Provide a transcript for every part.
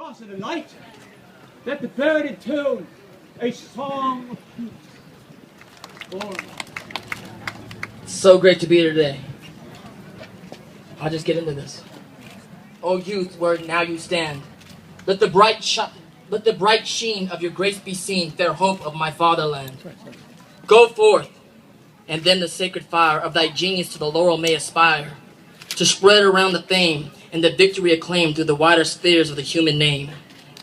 stars of the night, let the bird intone a song of peace. Born. So great to be here today. I'll just get into this. O youth, where now you stand, let the bright sheen of your grace be seen, fair hope of my fatherland. Go forth, and then the sacred fire of thy genius to the laurel may aspire, to spread around the fame and the victory acclaimed through the wider spheres of the human name.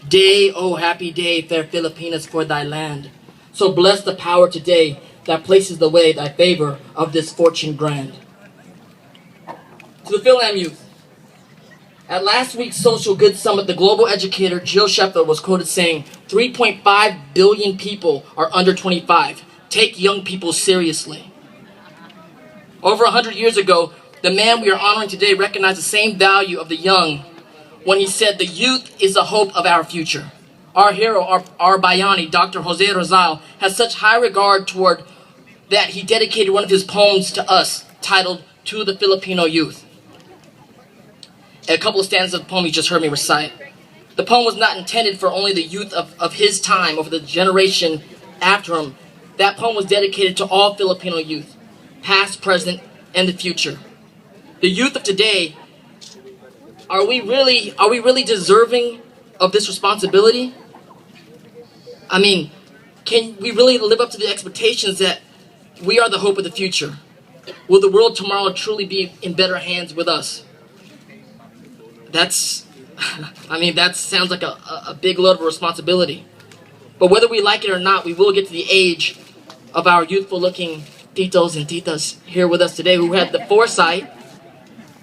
Day, oh happy day, fair Filipinas, for thy land. So bless the power today that places the way thy favor of this fortune grand. To the Philam youth, at last week's Social Good Summit, the global educator Jill Scheffler was quoted saying, 3.5 billion people are under 25. Take young people seriously. Over 100 years ago, the man we are honoring today recognized the same value of the young when he said, the youth is the hope of our future. Our hero, our Bayani, Dr. Jose Rizal, has such high regard toward that he dedicated one of his poems to us, titled, To the Filipino Youth. A couple of stanzas of the poem you just heard me recite. The poem was not intended for only the youth of his time, or the generation after him. That poem was dedicated to all Filipino youth, past, present, and the future. The youth of today, are we really deserving of this responsibility? I mean, can we really live up to the expectations that we are the hope of the future? Will the world tomorrow truly be in better hands with us? That sounds like a big load of responsibility. But whether we like it or not, we will get to the age of our youthful-looking titos and titas here with us today who had the foresight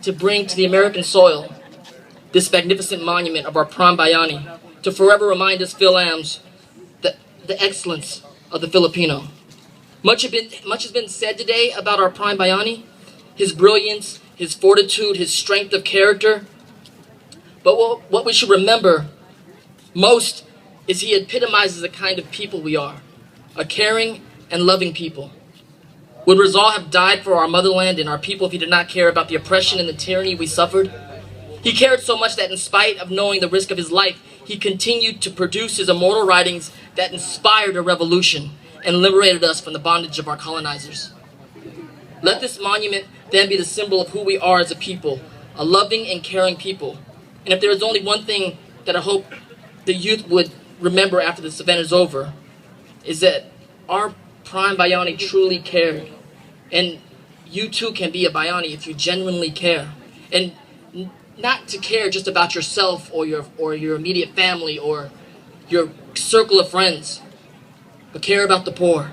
to bring to the American soil this magnificent monument of our Prime Bayani to forever remind us Philams the excellence of the Filipino. Much has been said today about our Prime Bayani, his brilliance, his fortitude, his strength of character. But what we should remember most is he epitomizes the kind of people we are, a caring and loving people. Would Rizal have died for our motherland and our people if he did not care about the oppression and the tyranny we suffered? He cared so much that in spite of knowing the risk of his life, he continued to produce his immortal writings that inspired a revolution and liberated us from the bondage of our colonizers. Let this monument then be the symbol of who we are as a people, a loving and caring people. And if there is only one thing that I hope the youth would remember after this event is over, is that our Prime Bayani truly cared. And you too can be a Bayani if you genuinely care. And not to care just about yourself or your immediate family or your circle of friends, but care about the poor,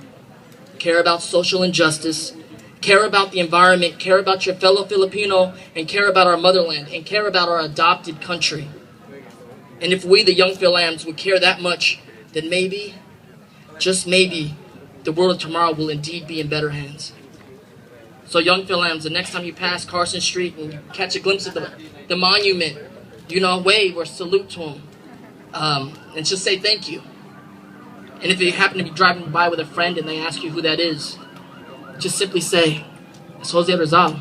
care about social injustice, care about the environment, care about your fellow Filipino, and care about our motherland, and care about our adopted country. And if we, the young Philams, would care that much, then maybe, just maybe, the world of tomorrow will indeed be in better hands. So young Philams, the next time you pass Carson Street and you catch a glimpse of the monument, wave or salute to him, and just say thank you. And if you happen to be driving by with a friend and they ask you who that is, just simply say, it's Jose Rizal.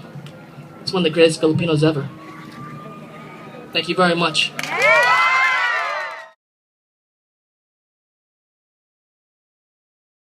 It's one of the greatest Filipinos ever. Thank you very much.